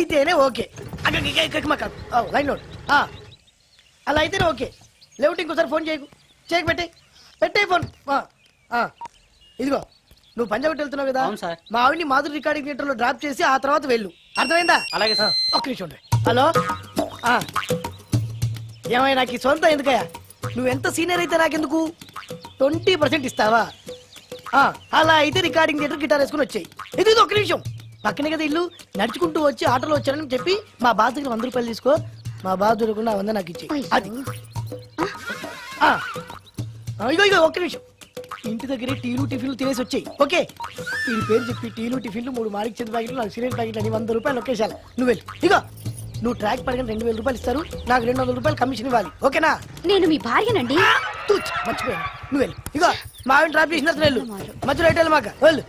అయితేనే okay. Line load అలా అయితేనే ఓకే. లేవుటి ఇంకోసారి ఫోన్ చేయకు. పెట్టే ఫోన్. ఇదిగో నువ్వు పంజాబ్ వెళ్తున్నావు కదా, మా ఆవిడ్ని మాధురి రికార్డింగ్ థియేటర్ లో డ్రాప్ చేసి ఆ తర్వాత వెళ్ళు. అర్థమైందా? అలాగే సార్. ఒక్క నిమిషం ఉండే. హలో, ఏమైనా నాకు ఈ సొంత ఎందుకయ్యా? నువ్వెంత సీనియర్ అయితే నాకెందుకు? 20% ఇస్తావా? అలా అయితే రికార్డింగ్ థియేటర్ గిటార్ వేసుకుని వచ్చాయి. ఇది ఒక్క నిమిషం. పక్కనే కదా ఇల్లు. నడుచుకుంటూ వచ్చి ఆటోలో వచ్చానని చెప్పి మా బాధ దగ్గర 100 రూపాయలు తీసుకో. మా బాధ దొరకకుండా 100 నాకు ఇచ్చేయి. అది ఇగో ఒక్క నిమిషం. ఇంటి దగ్గరే టీలు టిఫిన్లు తినేసి వచ్చాయి. ఓకే, ఈ పేరు చెప్పి టీలు టిఫిన్లు 3 మాడికి చెంది ప్యాకెట్లు, నాకు సిగరెట్ ప్యాకెట్లు అని 100 రూపాయలు ఒకేసారి. నువ్వు వెళ్ళు. ఇగో నువ్వు ట్రాక్ పడగానే 2000 రూపాయలు ఇస్తారు. నాకు 200 రూపాయలు కమిషన్ ఇవ్వాలి. ఓకేనా? నేను మీ భార్యనండి. మర్చిపోయాను. నువ్వు వెళ్ళు. ఇగో మా ఆవిడ డ్రాప్ చేసిన వెళ్ళు. మధ్యలో రైట్ మాక వెళ్ళు.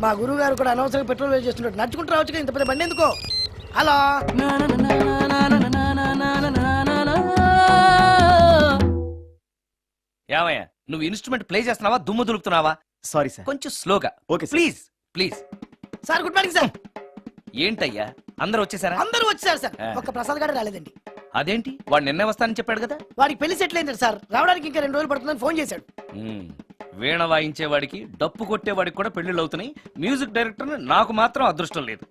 మా గురువు గారు కూడా అనవసరంగా పెట్రోల్ వేస్ట్ చేస్తున్నాడు. నడుచుకుంటూ రావచ్చు కదా, ఇంత పెద్ద బండి ఎందుకో. హలో, ఏమయ్యా నువ్వు ఇన్స్ట్రుమెంట్ ప్లే చేస్తున్నావా, దుమ్ము దులుపుతున్నావా? సారీ సార్, కొంచెం స్లోగా. Okay please please. Sir good morning sir. ఏంటయ్యా అందరూ వచ్చేసారా? అందరూ వచ్చారు సార్. ఒక్క ప్రసాద్ గారు రాలేదండి. అదేంటి, వాడు నిన్నే వస్తానని చెప్పాడు కదా. వాడికి పెళ్లి సెటిల్ అయింది సార్. రావడానికి ఇంకా 2 రోజులు పడుతుందని ఫోన్ చేశాడు. వీణ వాయించేవాడికి డప్పు కొట్టేవాడికి కూడా పెళ్లిళ్ళు అవుతున్నాయి. మ్యూజిక్ డైరెక్టర్ నాకు మాత్రం అదృష్టం లేదు.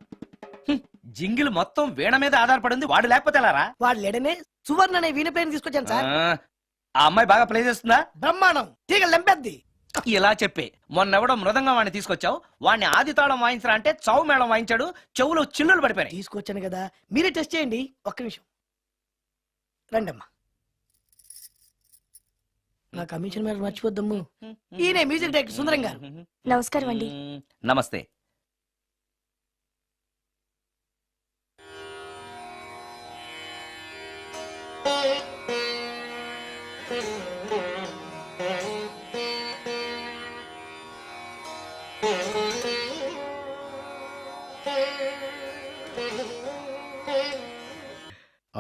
జింగిల్ మొత్తం వీణ మీద ఆధారపడింది. వాడు లేకపోతే ఎలారా? వాడు లేడనే సువర్ణ అనే వీణ ప్లేని తీసుకొచ్చాను సార్. ఆ అమ్మాయి బాగా ప్లే చేస్తుందా? బ్రహ్మాండం, తీగ లెంపెద్ది. ఇలా చెప్పే మొన్నెవడో మృదంగా వాడిని తీసుకొచ్చావు. వాడిని ఆది తాళం వాయించరా అంటే చావు మేళం వాయించాడు. చెవులో చిల్లులు పడిపోయాయి. తీసుకొచ్చాను కదా, మీరే టెస్ట్ చేయండి. ఒక్క నిమిషం రండమ్మా. నా కమిషన్ మీద మర్చిపోద్దమ్ము. ఈయనే మ్యూజిక్ డైరెక్టర్ సుందరం గారు. నమస్కారం అండి. నమస్తే.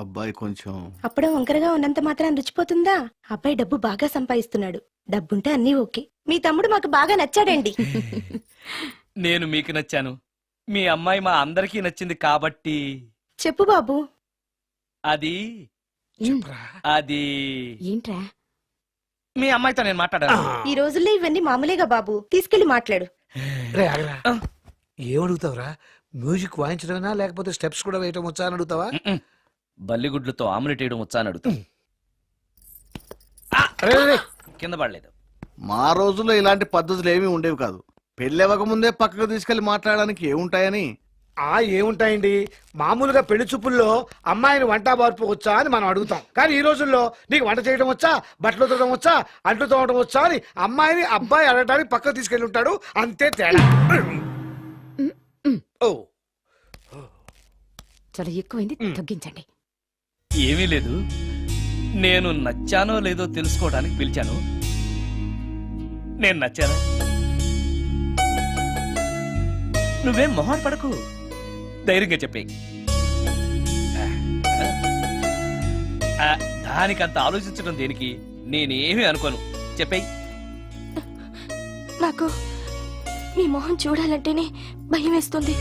అబ్బాయి కొంచెం అప్పుడే వంకరగా ఉన్నంత మాత్రం రుచిపోతుందా? అబ్బాయి డబ్బు బాగా సంపాదిస్తున్నాడు. డబ్బుంటే అన్నీ ఓకే. మీ తమ్ముడు మాకు బాగా నచ్చాడండి. నేను మీకు నచ్చాను. మీ అమ్మాయి మా అందరికీ నచ్చింది కాబట్టి. చెప్పు బాబు. అది అది ఏంట్రా? మీ అమ్మాయితో నేను మాట్లాడాను. ఈ రోజుల్లో ఇవన్నీ మామూలేగా బాబు. తీసుకెళ్లి మాట్లాడు. ఏమడుగుతావురా? మ్యూజిక్ వాయించడమేనా లేకపోతే స్టెప్స్ కూడా వేయటం వచ్చా అని అడుగుతావా? బల్లిగుడ్లతో ఆమ్లెట్ వేయడం వచ్చా అని అడుగుతా. కింద పడలేదు. మా రోజుల్లో ఇలాంటి పద్ధతులు ఏమీ ఉండేవి కాదు. పెళ్ళెవక ముందే పక్కకు తీసుకెళ్లి మాట్లాడడానికి ఏముంటాయని. ఏముంటాయండి? మామూలుగా పెళ్లి చూపుల్లో అమ్మాయిని వంట బార్పు వచ్చా అని మనం అడుగుతాం. కానీ ఈ రోజుల్లో నీకు వంట చేయడం వచ్చా, బట్టలు ఉతకడం వచ్చా, అంట్లు తోమడం వచ్చా అని అమ్మాయిని అబ్బాయి అడగడానికి పక్కకు తీసుకెళ్లి ఉంటాడు. అంతే తేడా. చాలా ఎక్కువైంది, తగ్గించండి. ఏమీ లేదు, నేను నచ్చానో లేదో తెలుసుకోవడానికి పిలిచాను. నేను నచ్చానా? నువ్వేం మొహం పడకు, ధైర్యంగా చెప్పే. దానికంత ఆలోచించడం దేనికి? నేనేమీ అనుకోను, చెప్పేయి. నాకు మీ మొహం చూడాలంటేనే భయం వేస్తుంది.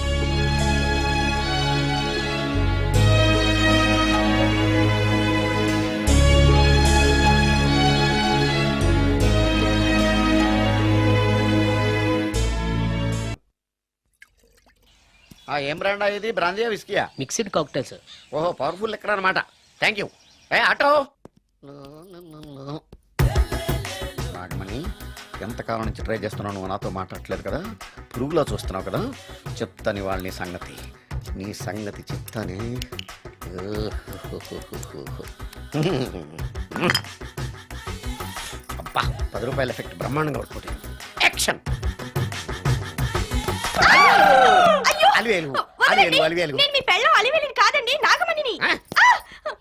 ఏం బ్రాండ్ ఇది? బ్రాందియా విస్కీయా? Mixed cocktail sir. ఓహో, పవర్ఫుల్ ఎక్కడ అనమాట. Thank you. ఆటో నాగమణి, ఎంతకాలం నుంచి ట్రై చేస్తున్నావు, నువ్వు నాతో మాట్లాడట్లేదు కదా, పురుగులో చూస్తున్నావు కదా. చెప్తాను వాళ్ళ నీ సంగతి చెప్తానే. అబ్బా, 10 రూపాయల ఎఫెక్ట్ బ్రహ్మాండంగా పడుతుంది. యాక్షన్.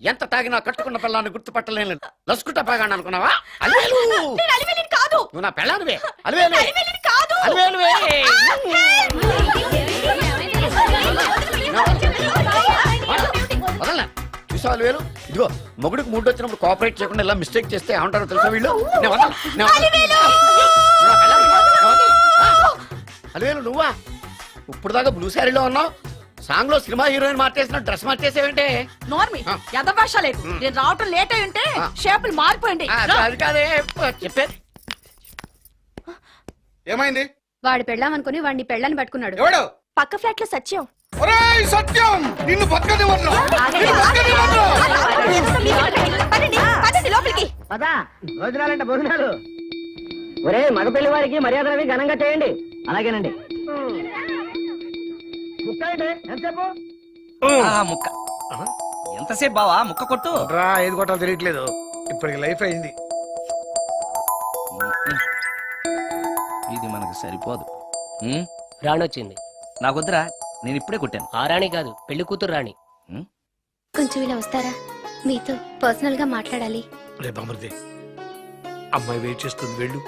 ఎంత తాగినా కట్టుకున్న పిల్లాన్ని గుర్తుపట్టలేను. లసుకుంటా పాగాను అనుకున్నావా? నువ్వు నా పిల్లానివే. వదలనా? చూసావు అలివేలు? ఇదిగో మొగుడికి మూడు వచ్చినప్పుడు కోఆపరేట్ చేయకుండా ఇలా మిస్టేక్ చేస్తే ఏమంటారో తెలుసా వీళ్ళు? అలివేలు నువ్వా? ఇప్పుడు దాకా బ్లూ శారీలో ఉన్నావు, సాంగ్ లో సినిమా హీరోయిన్ మార్చేసిన డ్రెస్ మార్చేసేవంటే నోర్మి ఎదభాష లేదు నేను రావటం లేట్ అయి ఉంటే షేపులు మారిపోయింది అది కాదే చెప్పేది. ఏమైంది? వాడు పెళ్ళామనుకుని వాడిని పెళ్ళని పట్టుకున్నాడు. ఎవడు? పక్క ఫ్లాట్ లో సత్యం. ఒరేయ్ సత్యం, నిన్ను బతకనివ్వను. నిన్ను బతకనివ్వను. లోపలికి పదా భోజనాలంటే భోజనాలు. ఒరే మగ పెళ్లి వారికి మర్యాదలవి ఘనంగా చేయండి. అలాగేనండి. ముక్క ఏంటి? ఎంతసేపు? ముక్క ఎంతసేపు బావా ముక్క కొట్టు. రా ఏది కొట్టాలో తెలియట్లేదు. ఇప్పటికి లైఫ్ అయింది. ఇది మనకు సరిపోదు. రాణొచ్చింది. నాకొద్దురా, నేను ఇప్పుడే కొట్టాను. ఆ రాణి కాదు, పెళ్లి కూతురు రాణి. కొంచెం ఇలా వస్తారా? మీతో పర్సనల్ గా మాట్లాడాలి. రే బామర్ది, అమ్మాయి వెయిట్ చేస్తుంది, వెళ్ళు.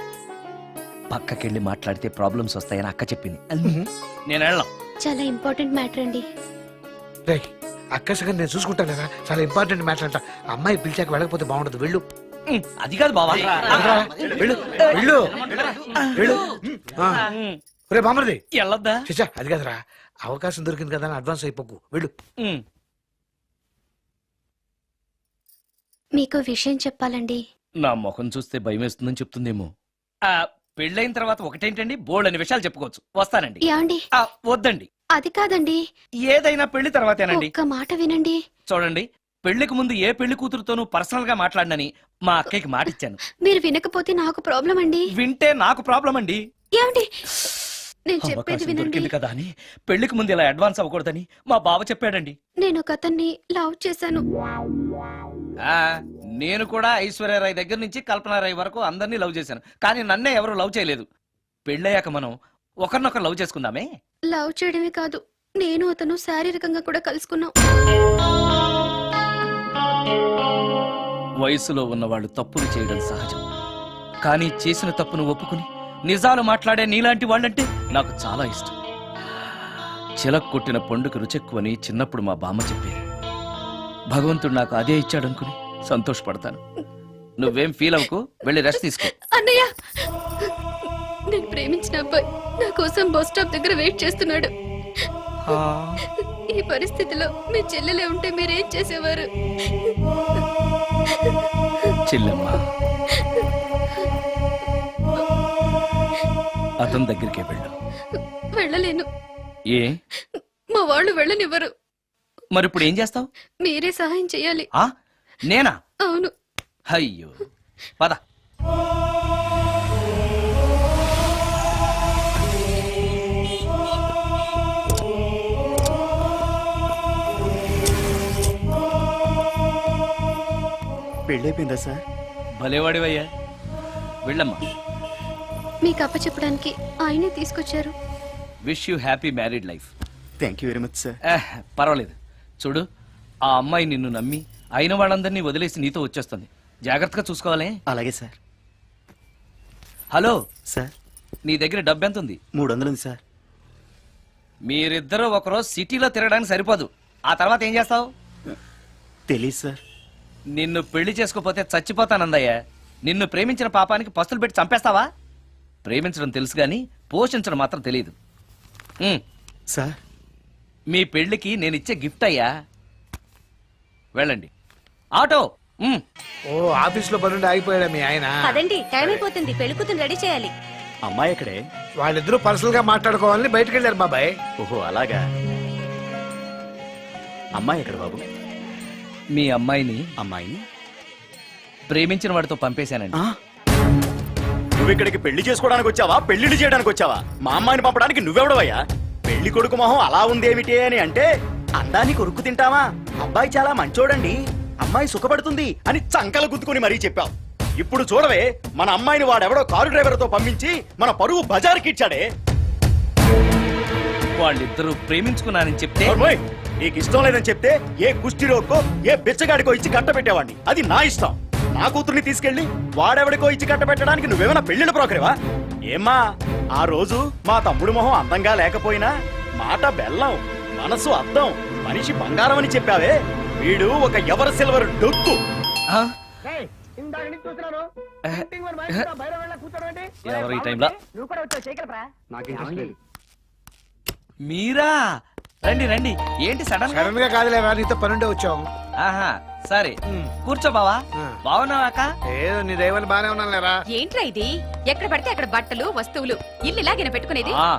పక్కకెళ్ళి మాట్లాడితే ప్రాబ్లమ్స్ వస్తాయని అక్క చెప్పింది. నేను వెళ్ళాం. చాలా ఇంపార్టెంట్ మ్యాటర్ అండి. రే అక్క సగం నేను చూసుకుంటాను కదా, చాలా ఇంపార్టెంట్ మ్యాటర్ అంట. అమ్మాయి పిలిచాక వెళ్ళకపోతే బాగుండదు, వెళ్ళు. అది కాదు బావా. వెళ్ళు వెళ్ళు వెళ్ళు. రే బామర్ది, వెళ్ళొద్దా? చిచ్చా అది కాదురా, అవకాశం దొరికింది కదా అని అడ్వాన్స్ అయిపోకు, వెళ్ళు. మీకు విషయం చెప్పాలండి. నా ముఖం చూస్తే భయం వేస్తుందని చెప్తుందేమో. పెళ్ళైన తర్వాత ఒకటేంటండి, బోల్డ్ అనే విషయాలు చెప్పుకోవచ్చు. వస్తానండి. యాండి వద్దండి, అది కాదండి, ఏదైనా పెళ్లి తర్వాతేనండి. ఒక్క మాట వినండి. చూడండి, పెళ్లికి ముందు ఏ పెళ్లి కూతురుతోనూ పర్సనల్ గా మాట్లాడనని మా అక్కకి మాట ఇచ్చాను. మీరు వినకపోతే నాకు ప్రాబ్లం అండి. వింటే నాకు ప్రాబ్లం అండి. ఏమండి, నేను చెప్పేది అవకాశం వినండి. దొరికింది కదా అని పెళ్లికి ముందు ఇలా అడ్వాన్స్ అవ్వకూడదని మా బావ చెప్పాడండి. నేను ఒక అతన్ని లవ్ చేశాను. నేను కూడా ఐశ్వర్యరాయ్ దగ్గర నుంచి కల్పనారాయ్ వరకు అందరినీ లవ్ చేశాను, కానీ నన్నే ఎవరు లవ్ చేయలేదు. పెళ్ళయ్యాక మనం ఒకరినొకరు లవ్ చేసుకుందామే. లవ్ చేయడమే కాదు, నేను అతను శారీరకంగా కూడా కలుసుకున్నాం. వయసులో ఉన్నవాళ్ళు తప్పులు చేయడం సహజం, కానీ చేసిన తప్పును ఒప్పుకుని నిజాలు మాట్లాడే నీలాంటి వాళ్ళంటే నాకు చాలా ఇష్టం. చిలక్ కొట్టిన పండుగ రుచెక్కువని చిన్నప్పుడు మా బామ్మ చెప్పేది. భగవంతుడు నాకు అదే ఇచ్చాడనుకుని సంతోషపడతాను. నువ్వేం ఫీల్ అవ్వకు, వెళ్ళి రెస్ట్ తీసుకో. అన్నయ్య, నేను ప్రేమించిన అబ్బాయి నా కోసం బస్ స్టాప్ దగ్గర వెయిట్ చేస్తున్నాడు. ఈ పరిస్థితిలో మీ చెల్లెలే ఉంటే మీరేం చేసేవారు? చెల్లెమ్మ, అతని దగ్గరికే వెళ్ళు. వెళ్ళలేను. ఏ? మా వాళ్ళు వెళ్ళనివ్వరు. మరి ఇప్పుడు ఏం చేస్తావు? మీరే సహాయం చేయాలి. నేనా? అవును. అయ్యో, పద. పెళ్ళైపోయిందా సార్? భలేవాడివయ్యా, వెళ్ళమ్మా. మీకు అప్పచెప్పడానికి ఆయనే తీసుకొచ్చారు. Wish you happy married life. Thank you very much sir. పర్వాలేదు. చూడు, ఆ అమ్మాయి నిన్ను నమ్మి అయిన వాళ్ళందరినీ వదిలేసి నీతో వచ్చేస్తుంది. జాగ్రత్తగా చూసుకోవాలి. అలాగే సార్. హలో సార్, నీ దగ్గర డబ్బు ఎంత ఉంది? 300 ఉంది సార్. మీరిద్దరూ ఒకరోజు సిటీలో తిరగడానికి సరిపోదు. ఆ తర్వాత ఏం చేస్తావు? తెలీదు సార్. నిన్ను పెళ్లి చేసుకోపోతే చచ్చిపోతానందయ్యా. నిన్ను ప్రేమించిన పాపానికి పస్తులు పెట్టి చంపేస్తావా? ప్రేమించడం తెలుసు గాని పోషించడం మాత్రం తెలియదు. సార్, మీ పెళ్లికి నేను ఇచ్చే గిఫ్ట్ అయ్యా. వెళ్ళండి. ఆటో. ఓ ఆఫీస్ లో పనుండి ఆగిపోయాడా మీ ఆయన? అదండి, టైం అయిపోతుంది. పెళ్లి కూతురు రెడీ చేయాలి. అమ్మాయి ఎక్కడే? వాళ్ళిద్దరూ పర్సనల్ గా మాట్లాడుకోవాలని బయటకు వెళ్ళారు బాబాయ్. ఓహో అలాగా. అమ్మాయి ఎక్కడ బాబు? మీ అమ్మాయిని అమ్మాయిని ప్రేమించిన వాడితో పంపేశానండి. నువ్వు ఇక్కడికి పెళ్లి చేసుకోవడానికి వచ్చావా, పెళ్లిళ్ళు చేయడానికి వచ్చావా? మా అమ్మాయిని పంపడానికి నువ్వెవడవయ్యా? పెళ్లి కొడుకు మొహం అలా ఉందేమిటి అని అంటే అందాన్ని కొరుక్కు తింటావా? అబ్బాయి చాలా మంచోడండి, అమ్మాయి సుఖపడుతుంది అని చంకలు గుద్దుకుని మరీ చెప్పావు. ఇప్పుడు చూడవే, మన అమ్మాయిని వాడెవడో కారు డ్రైవర్ తో పంపించి మన పరువు బజారుకి ఇచ్చాడే. వాళ్ళిద్దరూ ప్రేమించుకున్నానని చెప్తే నీకు ఇష్టం లేదని చెప్తే ఏ కుష్టిరోకో ఏ బిచ్చగాడికో ఇచ్చి కట్టబెట్టేవాడిని. అది నా ఇష్టం. నా కూతుర్ని తీసుకెళ్లి వాడెవడికో ఇచ్చి కట్టబెట్టడానికి నువ్వేమైనా పెళ్లిళ్ళ బ్రోకరేవా? ఏమ్మా, ఆ రోజు మా తమ్ముడు మొహం అందంగా లేకపోయినా మాట బెల్లం, మనసు అద్దం, మనిషి బంగారం అని చెప్పావే. వీడు ఒక ఎవరు సిల్వర్ డొక్కు. ఎవరు ఈ టైంలో? నువ్వు కూడా వచ్చావు చేయగలరా? మీరా? రండి రండి ఏంటి సడన్ గా సడన్ గా కాదులేవా, నీతో పనుండే వచ్చాం. ఆహా సరే కూర్చో బావా. బావున్నావా అక్క? ఏదో నీ దైవాన్ని బానే ఉన్నాను లేరా. ఏంట్రా ఇది? ఎక్కడ పడితే అక్కడ బట్టలు వస్తువులు ఇల్లు ఇలాగిన పెట్టుకునేది. ఆ,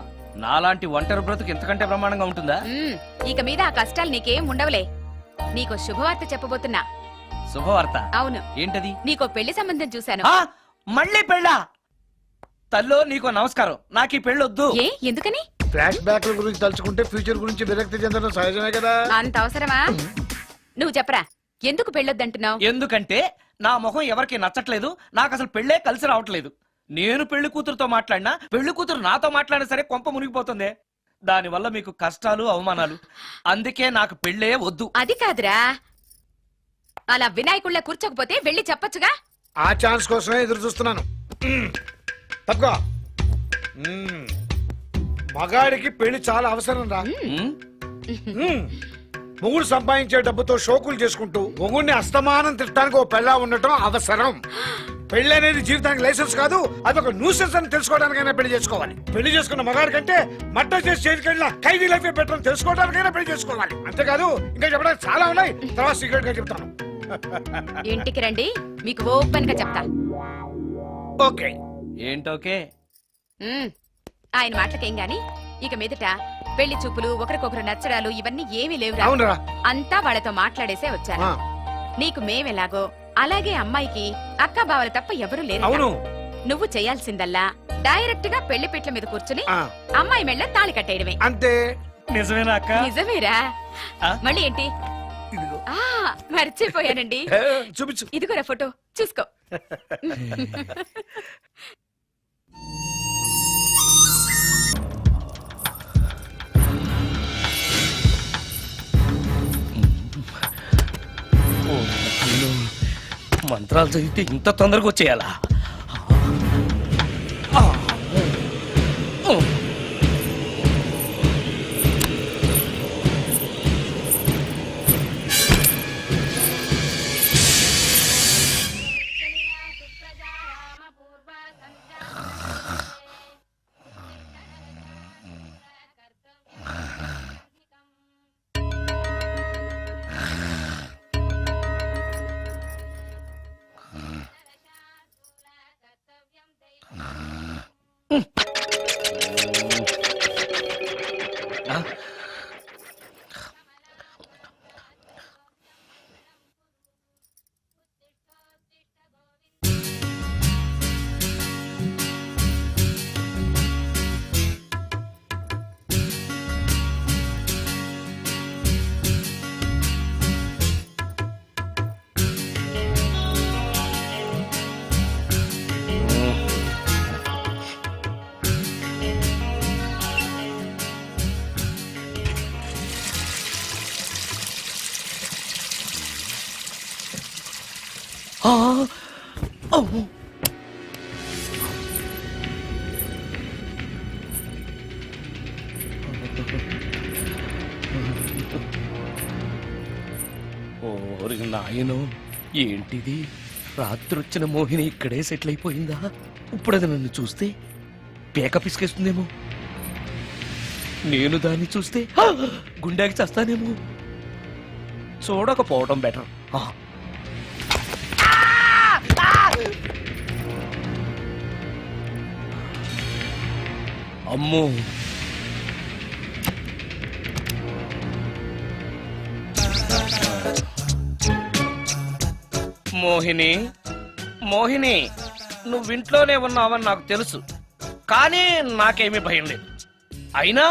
నాలాంటి ఒంటరి బ్రతుకు ఇంతకంటే బ్రహ్మాండంగా ఉంటుందా? ఇక మీద ఆ కష్టాలు నీకేం ఉండవులే. నీకో శుభవార్త చెప్పబోతున్నా. శుభవార్త? అవును. ఏంటది? నీకో పెళ్లి సంబంధం చూశాను. ఆ, మళ్ళీ పెళ్ళా? తల్లో నీకో నమస్కారం, నాకు ఈ పెళ్ళొద్దు. ఏ ఎందుకని? ఫ్లాష్ బ్యాక్ గురించి తలుచుకుంటే ఫ్యూచర్ గురించి విరక్తి చెందడం సహజమే కదా. అంత అవసరమా? నువ్వు చెప్పరా, ఎందుకు పెళ్ళొద్దంటున్నావు? ఎందుకంటే నా మొహం ఎవరికి నచ్చట్లేదు, నాకు అసలు పెళ్ళే కలిసి రావట్లేదు. నేను పెళ్లి కూతురుతో మాట్లాడినా, పెళ్లి కూతురు నాతో మాట్లాడినా సరే కొంప మునిగిపోతుంది. దానివల్ల మీకు కష్టాలు అవమానాలు. అందుకే నాకు పెళ్ళే వద్దు. అది కాదురా, అలా వినాయకుళ్ళ కూర్చోకపోతే వెళ్ళి చెప్పొచ్చుగా. ఆ ఛాన్స్ కోసమే ఎదురు చూస్తున్నాను. తప్పుకో. మగాడికి పెళ్లి చాలా అవసరం రా. మొగుడు సంపాదించే డబ్బుతో షోకులు చేసుకుంటూ మొగుడిని అస్తమానం తిట్టడానికి ఓ పెళ్ళా ఉండటం అవసరం. పెళ్లి అనేది జీవితానికి లైసెన్స్ కాదు, అదొక న్యూసెన్స్ అని తెలుసుకోవడానికైనా పెళ్లి చేసుకోవాలి. పెళ్లి చేసుకున్న మగాడి కంటే మట్ట చేసి చేతికెళ్ళిన ఖైదీ లైఫ్ బెటర్ అని తెలుసుకోవడానికైనా పెళ్లి చేసుకోవాలి. అంతేకాదు ఇంకా చెప్పడానికి చాలా ఉన్నాయి, తర్వాత సీక్రెట్ గా చెప్తాను. ఇంటికి రండి, మీకు ఓపెన్ గా చెప్తా. ఓకే. ఏంటోకే? ఆయన మాటలకేం గాని ఇక మీదట పెళ్లి చూపులు, ఒకరికొకరు నచ్చడాలు ఇవన్నీ ఏమీ లేవురా. అవునరా. అంతా వాళ్ళతో మాట్లాడేసే వచ్చాను. నీకు మేమెలాగో అలాగే అమ్మాయికి అక్క బావలు తప్ప ఎవరూ లేరు. అవును. నువ్వు చేయాల్సిందల్లా డైరెక్ట్ గా పెళ్లి పీటల మీద కూర్చుని అమ్మాయి మెళ్ళ తాళి కట్టేయడమే. అంతే. నిజమేనా అక్క? నిజమేరా. మళ్ళీ ఏంటి? మర్చిపోయానండి, చూపించు. ఇదిగోరా ఫోటో చూసుకో. మంత్రాలు చదివితే ఇంత తొందరగా వచ్చేయాలా? ఓరి నాయనో, ఏంటిది? రాత్రొచ్చిన మోహిని ఇక్కడే సెటిల్ అయిపోయిందా? ఇప్పుడు అది నన్ను చూస్తే పేక పిసికేస్తుందేమో. నేను దాన్ని చూస్తే గుండెకి చస్తానేమో. చూడకపోవడం బెటర్. అమ్మో, మోహిని, మోహిని, నువ్వింట్లోనే ఉన్నావని నాకు తెలుసు, కానీ నాకేమీ భయం లేదు. అయినా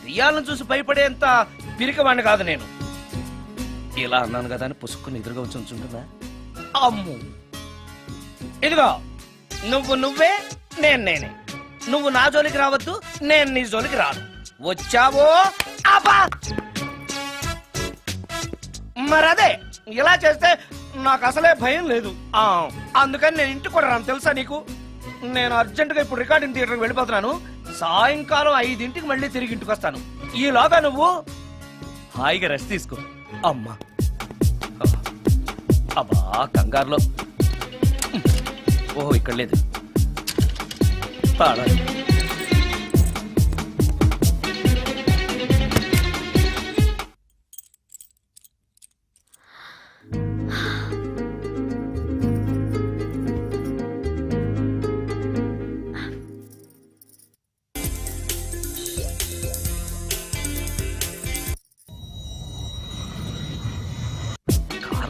దెయ్యాలను చూసి భయపడేంత పిరికివాణ్ణి కాదు నేను. ఇలా అన్నాను కదా అని పుసుక్కుని ఎదురుగా వచ్చి ఉంచుంటుందా? అమ్ము, ఇదిగో నువ్వే, నేనే. నువ్వు నా జోలికి రావద్దు, నేను నీ జోలికి రాను. వచ్చావో అబ్బా! మరదే ఇలా చేస్తే నాకు అసలే భయం లేదు. అందుకని నేను ఇంటికి కూడా రాను, తెలుసా నీకు? నేను అర్జెంటుగా ఇప్పుడు రికార్డింగ్ థియేటర్కి వెళ్ళిపోతున్నాను. సాయంకాలం 5 మళ్ళీ తిరిగి ఇంటికి వస్తాను. ఈలోగా నువ్వు హాయిగా రెస్ట్ తీసుకో. అమ్మా, అబ్బా కంగారులో. ఓహో, ఇక్కడ లేదు.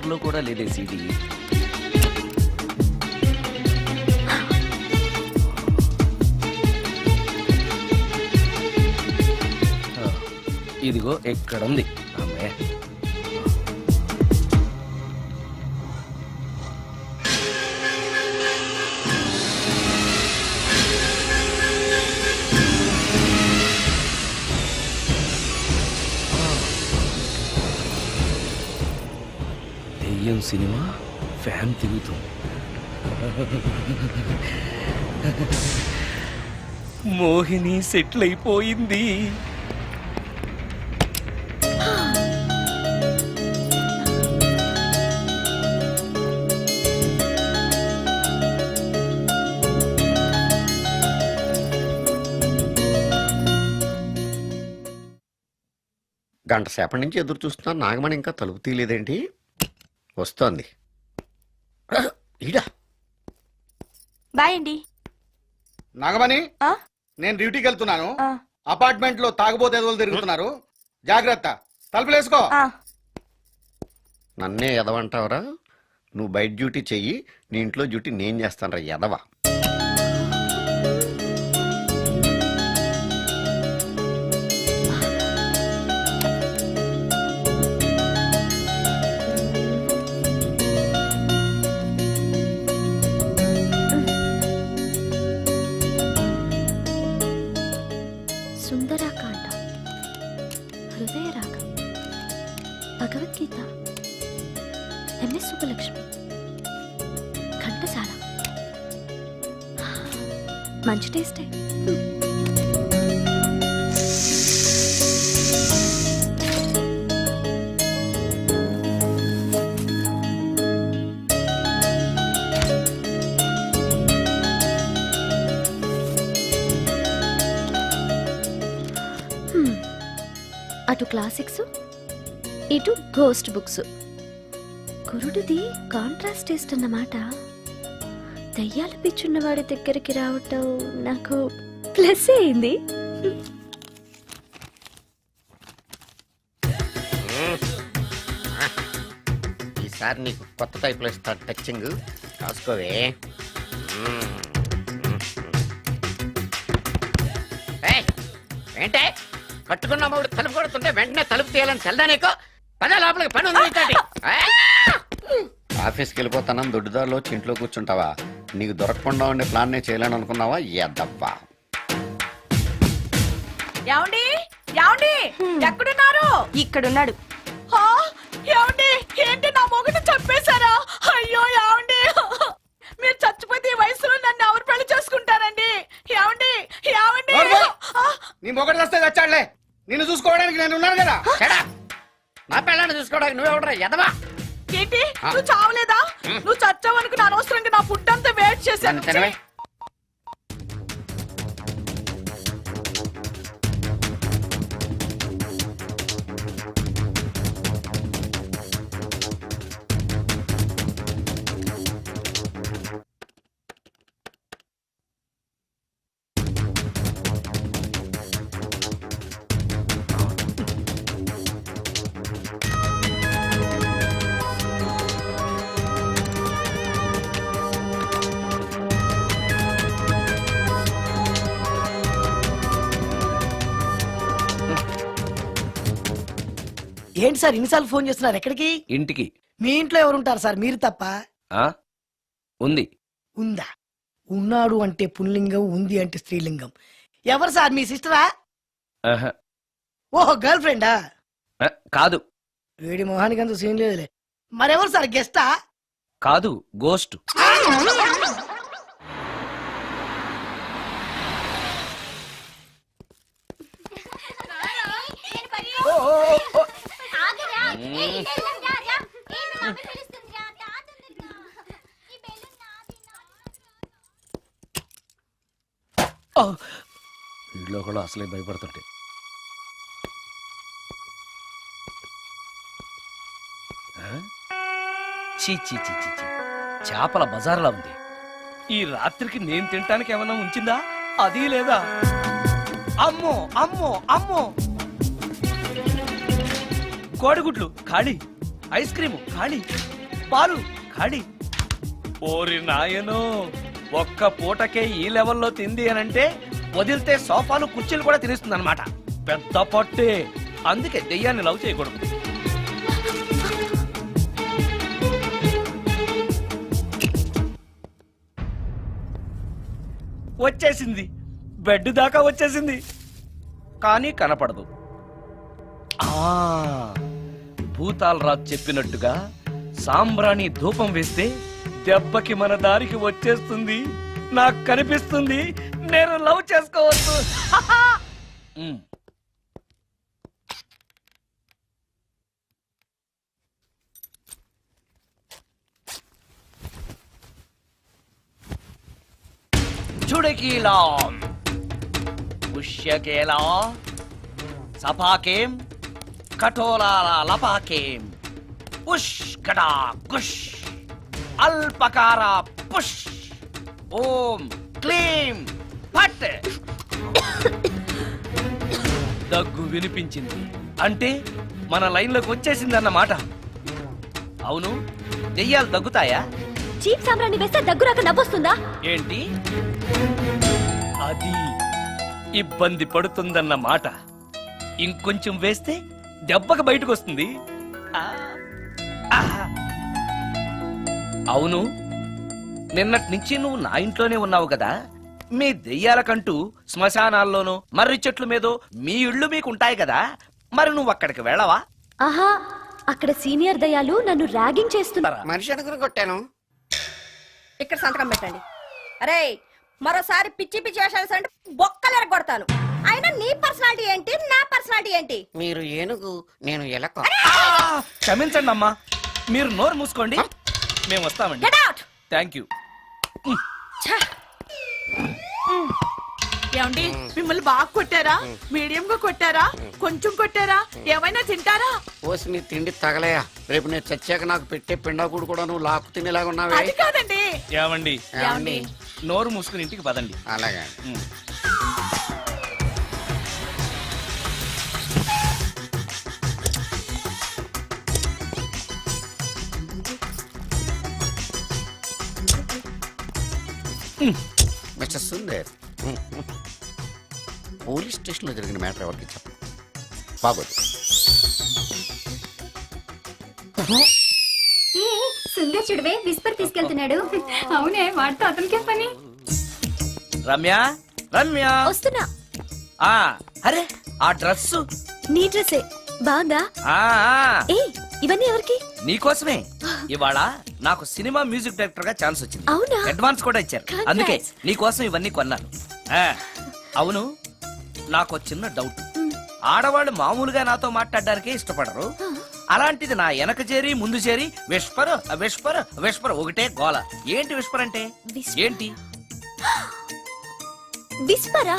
ప్లేయర్లో కూడా లేదే సీడీ. ఇదిగో ఎక్కడుంది అమ్మే. దెయ్యం సినిమా ఫ్యాన్ తిరుగుతుంది. మోహిని సెటిల్ అయిపోయింది. గంట సేపటి నుంచి ఎదురు చూస్తున్నాను, నాగమణి ఇంకా తలుపు తీయలేదేంటి? వస్తోంది. ఈడా బాయ్ అండి. నాగమణి, ఆ? నేను డ్యూటీకి వెళ్తున్నాను. ఆ. అపార్ట్మెంట్ లో తాగుబోతే ఎదవలు తిరుగుతున్నారు, జాగ్రత్త. తలుపులేసుకో. నన్నే ఎదవంటావరా? నువ్వు బయట డ్యూటీ చెయ్యి, నీ ఇంట్లో డ్యూటీ నేను చేస్తాను రా ఎదవ. సుందరాకాండ, హృదయ రాగం, భగవద్గీత, ఎంఎస్ సుబ్బలక్ష్మి, ఘంటసాల. మంచి టేస్టే. అటు క్లాసిక్స్, ఇటు గోస్ట్ బుక్స్. కురుడిది కాంట్రాస్ట్ టేస్ట్ అన్నమాట. దయ్యాల పిచ్చున్న వాడి దగ్గరికి రావటం నాకు ప్లస్ అయింది. ఈసారి నీకు కొత్త టైప్లో ఇస్తా టచ్చింగ్, రాసుకోవే. ఏంటే కట్టుకున్న మూడు తలుపు కొడుతుంటే వెంటనే తలుపు తీయాలని తెల్దా నీకు? పదే లోపలికి పని ఉంది. ఆఫీస్కి వెళ్ళిపోతానని దొడ్డుదారిలో ఇంట్లో కూర్చుంటావా? నీకు దొరకకుండా ఉండే ప్లాన్ నే చేయాలని అనుకున్నావా? ఎద్దవ్వా. ఏమండి ఏమండి ఎక్కడున్నారు? ఇక్కడున్నాడు. ఏమండి ఏంటి నా మొగుడు చంపేశారా? అయ్యో ఏమండి, మీరు చచ్చిపోతే ఈ వయసులో నన్ను ఎవరు పెళ్లి చేసుకుంటారండి? ఏమండి ఏమండి నీ మొగడు వస్తే వచ్చాడులే, నిన్ను చూసుకోవడానికి నేను ఉన్నాను కదా. నా పిల్లని చూసుకోవడానికి నువ్వెవడరా ఎదవా? ఏంటి నువ్వు చావలేదా? నువ్వు చచ్చావనుకుని అనవసరంగా నా ఫుడ్ అంతా వేస్ట్ చేశాను. ఏంటి సార్ ఇన్నిసార్లు ఫోన్ చేస్తున్నారు? ఎక్కడికి? ఇంటికి. మీ ఇంట్లో ఎవరుంటారు సార్, మీరు తప్ప? ఉంది. ఉందా? ఉన్నాడు అంటే పుల్లింగం, ఉంది అంటే స్త్రీలింగం. ఎవరు సార్, మీ సిస్టరా? ఓహో, గర్ల్ ఫ్రెండా? కాదు. వీడి మొహానికి అంత సీన్ లేదులే. మరెవరు సార్, గెస్టా? కాదు, గోస్ట్. వీడిలో కూడా అసలే భయపడుతుంటే. చీ చీ చీ చీ చీ, చేపల బజార్లా ఉంది. ఈ రాత్రికి నేను తినటానికి ఏమన్నా ఉంచిందా? అది లేదా? అమ్మో అమ్మో అమ్మో, కోడిగుడ్లు ఖాళీ, ఐస్ క్రీము ఖాళీ, పాలు ఖాళీ. ఓరి నాయనో, ఒక్క పూటకే ఈ లెవెల్లో తింది అనంటే వదిలితే సోఫాలు కుర్చీలు కూడా తినేస్తుంది అనమాట. పెద్ద పట్టే, అందుకే దెయ్యాన్ని లవ్ చేయకూడదు. వచ్చేసింది, బెడ్ దాకా వచ్చేసింది, కానీ కనపడదు. భూతాలరాజు చెప్పినట్టుగా సాంబ్రాణి ధూపం వేస్తే దెబ్బకి మన దారికి వచ్చేస్తుంది. నాకు కనిపిస్తుంది, నేను లవ్ చేసుకోవచ్చు. ఉమ్. చుడకీలాం పుష్యకేలా సపాకేం కఠోలాల లపాకేం పుష్కటా కుష్ అల్పకార పుష్ ఓం క్లీం ఫట్. దగ్గు వినిపించింది అంటే మన లైన్లోకి వచ్చేసిందన్నమాట. అవును, దెయ్యాలు దగ్గుతాయా? చీప్ సాంబ్రాన్ని వేస్తే దగ్గు రాక నవ్వొస్తుందా? ఏంటి అది? ఇబ్బంది పడుతుందన్న మాట. ఇంకొంచెం వేస్తే దెబ్బకి బయటకు వస్తుంది. అవును, నిన్నటి నుంచి నువ్వు నా ఇంట్లోనే ఉన్నావు కదా. మీ దెయ్యాలకంటూ శ్మశానాల్లోనూ మర్రి చెట్ల మీదో మీ ఇళ్ళు మీకుంటాయి కదా, మరి నువ్వు అక్కడికి వెళ్ళవా? ఆహా, అక్కడ సీనియర్ దయాలు నన్ను ర్యాగింగ్ చేస్తున్నారా? మనిషి అనుకుని కొట్టాను. ఇక్కడ సంతకం పెట్టండి. అరే, మరోసారి పిచ్చి పిచ్చి వేషాలు అంటే బొక్కలు ఎరగొడతాను. అయినా నీ పర్సనాలిటీ ఏంటి, నా పర్సనాలిటీ ఏంటి? మీరు ఏనుగు, నేను ఎలక. క్షమించండి అమ్మా, మీరు నోరు మూసుకోండి, మేము వస్తామండి. Get out. Thank you. ఏమండి, మిమ్మల్ని బాగా కొట్టారా, మీడియం గా కొట్టారా, కొంచెం కొట్టారా, ఏమైనా తింటారా? పోసి నీ తిండి తగలయా. రేపు నేను చచ్చాక నాకు పెట్టే పిండాకుడు కూడా నువ్వు లాక్కు తినేలాగా ఉన్నావే. అది కాదండి. ఏమండి, ఏమండి? నోరు మూసుకుని ఇంటికి పదండి. అలాగే. మిస్టర్ సుందర్, పోలీస్ స్టేషన్ లో జరిగిన మ్యాటర్ ఎవరికి చెప్పండి, బాగోదు. సుందర్ చూడవే విస్పర్ తీసుకెళ్తున్నాడు. అవునే, వాడితో అతనికే పని. రమ్య, రమ్య వస్తున్నా. అరే, ఆ డ్రెస్ నీ డ్రెస్సే బాగుందా? ఏ, ఇవన్నీ ఎవరికి? నీకోసమే. ఇవాళ నాకు సినిమా మ్యూజిక్ డైరెక్టర్ గా ఛాన్స్ వచ్చింది. అవునా? అడ్వాన్స్ కూడా ఇచ్చారు. Congrats. అందుకే నీకోసం ఇవన్నీ కొన్నాను. అవును, నాకు చిన్న డౌట్. ఆడవాళ్ళు మామూలుగా నాతో మాట్లాడడానికే ఇష్టపడరు. అలాంటిది నా వెనక చేరి ముందు చేరి విస్పర్ విస్పర్ విస్పర్ ఒకటే గోల. ఏంటి విస్పర్ అంటే? ఏంటి? విస్పరా?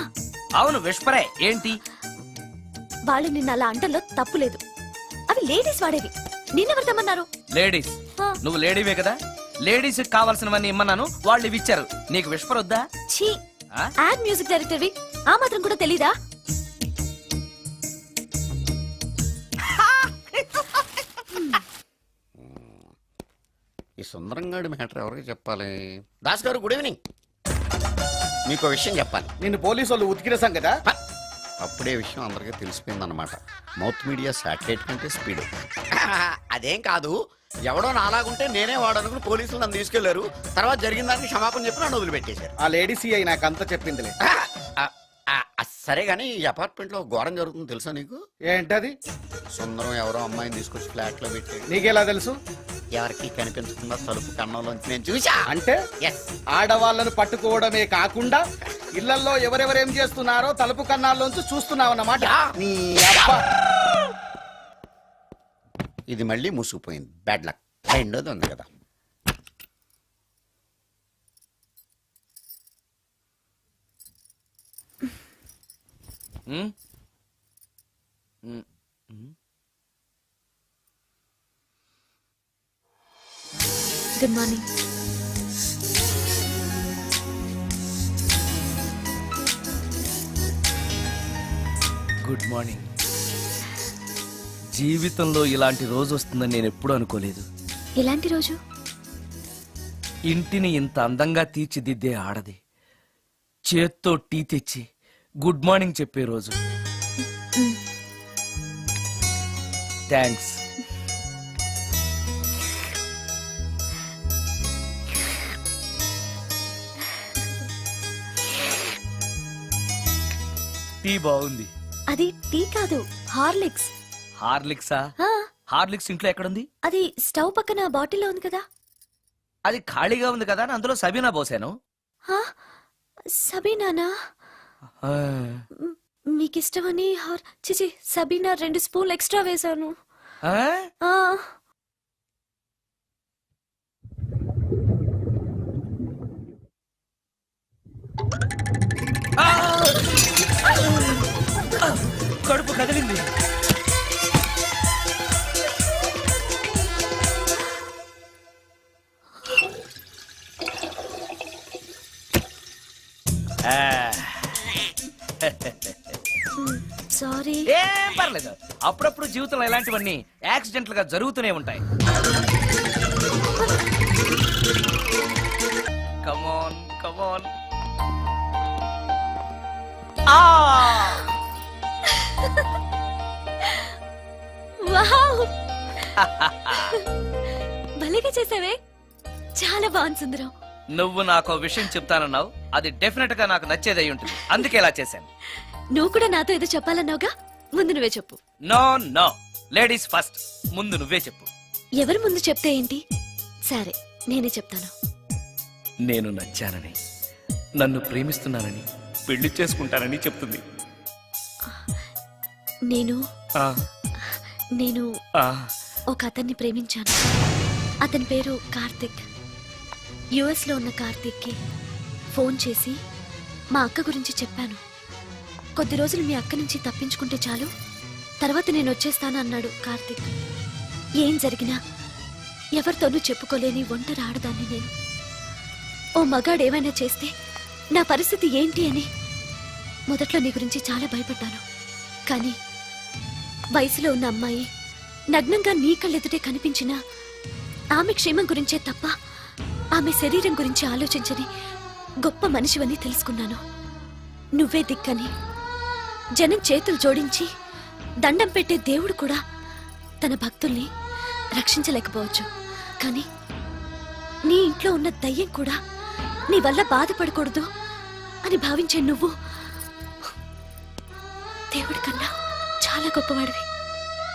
అవును, విస్పరే. ఏంటి? వాళ్ళు నిన్న అలా అంటల్లో తప్పులేదు. అవి లేడీస్ వాడేవి. నిన్నెవరు తెమ్మన్నారు? లేడీస్. నువ్వు లేడీవే కదా, లేడీస్ కావాల్సినవన్నీ ఇమ్మన్నాను, వాళ్ళు ఇవి ఇచ్చారు. నీకు విస్పర్ వద్దా? ఛీ, యాడ్ మ్యూజిక్ డైరెక్టర్వి, ఆ మాత్రం కూడా తెలీదా? ఈ సుందరంగాడి మ్యాటర్ ఎవరికి చెప్పాలి? దాస్ గారు, గుడ్ ఈవినింగ్. మీకు విషయం చెప్పాలి. నిన్ను పోలీసు వాళ్ళు ఉతికిరేసాం కదా. అప్పుడే విషయం అందరికీ తెలిసిపోయిందన్నమాట. మౌత్ మీడియా శాటిలైట్ కంటే స్పీడ్. అదేం కాదు, ఎవడో నాలాగుంటే నేనే వాడనుకుని పోలీసులు నన్ను తీసుకెళ్లారు. తర్వాత జరిగిన దానికి క్షమాపణ చెప్పి నన్ను వదిలిపెట్టేశారు. ఆ లేడీ సిఐ నాకు అంతా చెప్పిందిలే. సరే గానీ ఈ అపార్ట్మెంట్ లో ఘోరం జరుగుతుంది తెలుసా నీకు? ఏంటది? సుందరం ఎవరో అమ్మాయిని తీసుకొచ్చి ఫ్లాట్ లో పెట్టి. నీకెలా తెలుసు? ఎవరికి కనిపించకుండా తలుపు కన్నంలోంచి నేను చూసా. అంటే ఆడవాళ్ళను పట్టుకోవడమే కాకుండా ఇళ్లలో ఎవరెవరేం చేస్తున్నారో తలుపు కన్నాల్లోంచి చూస్తున్నావన్నమాట. నీ అబ్బా. ఇది మళ్ళీ మూసుకుపోయింది. Bad luck. రెండోది ఉంది కదా. Good morning. Good morning. జీవితంలో ఇలాంటి రోజు వస్తుందని నేను ఎప్పుడూ అనుకోలేదు. ఎలాంటి రోజు? ఇంటిని ఇంత అందంగా తీర్చిదిద్దే ఆడది చేత్తో టీ తెచ్చి గుడ్ మార్నింగ్ చెప్పే రోజు. థ్యాంక్స్. టీ బాగుంది. అది టీ కాదు, హార్లిక్స్. హార్లిక్సా? హార్లిక్స్ ఇంట్లో ఎక్కడుంది? అది స్టవ్ పక్కన బాటిల్లో ఉంది కదా. అది ఖాళీగా ఉంది కదా అని అందులో సబీనా పోసాను. సబీనానా? మీకిష్టమని చిచి సబీనా 2 స్పూన్లు ఎక్స్ట్రా వేశాను. కడుపు కదిలింది. సారీ. ఏం పర్లేదు, అప్పుడప్పుడు జీవితంలో ఇలాంటివన్నీ యాక్సిడెంట్ గా జరుగుతూనే ఉంటాయి. Come on come on. వావ్, భలేగా చేసావే. చాలా బాగుంది సుందరం. నువ్వు నాకు విషయం చెప్తానన్నావు, అది డెఫినెట్ గా నాకు నచ్చేదై ఉంటుంది, అందుకే ఇలా చేశాను. నువ్వు కూడా నాతో ఏదో చెప్పాలన్నావుగా, ముందు నువ్వే చెప్పు. No no, ladies first. ముందు నువ్వే చెప్పు. ఎవరి ముందు చెప్తే ఏంటి? సరే, నేనే చెప్తాను. నేను నచ్చానని, నన్ను ప్రేమిస్తున్నానని, పెళ్లి చేసుకుంటానని చెప్తుంది. నేను ఆ, నేను ఆ, ఒక అతన్ని ప్రేమించాను. అతని పేరు కార్తిక్. యుఎస్ లో ఉన్న కార్తిక్కి ఫోన్ చేసి మా అక్క గురించి చెప్పాను. కొద్ది రోజులు మీ అక్క నుంచి తప్పించుకుంటే చాలు, తర్వాత నేను వచ్చేస్తాను అన్నాడు కార్తిక్. ఏం జరిగినా ఎవరితోనూ చెప్పుకోలేని ఒంటరి ఆడదాన్ని నేను. ఓ మగాడు ఏమైనా చేస్తే నా పరిస్థితి ఏంటి అని మొదట్లో నీ గురించి చాలా భయపడ్డాను. కానీ వయసులో ఉన్న అమ్మాయి నగ్నంగా నీ కళ్ళెదుటే కనిపించినా ఆమె క్షేమం గురించే తప్ప ఆమె శరీరం గురించి ఆలోచించని గొప్ప మనిషివని తెలుసుకున్నాను. నువ్వే దిక్కని జనం చేతులు జోడించి దండం పెట్టే దేవుడు కూడా తన భక్తుల్ని రక్షించలేకపోవచ్చు. కానీ నీ ఇంట్లో ఉన్న దయ్యం కూడా నీ వల్ల బాధపడకూడదు అని భావించే నువ్వు దేవుడి కన్నా చాలా గొప్పవాడివి.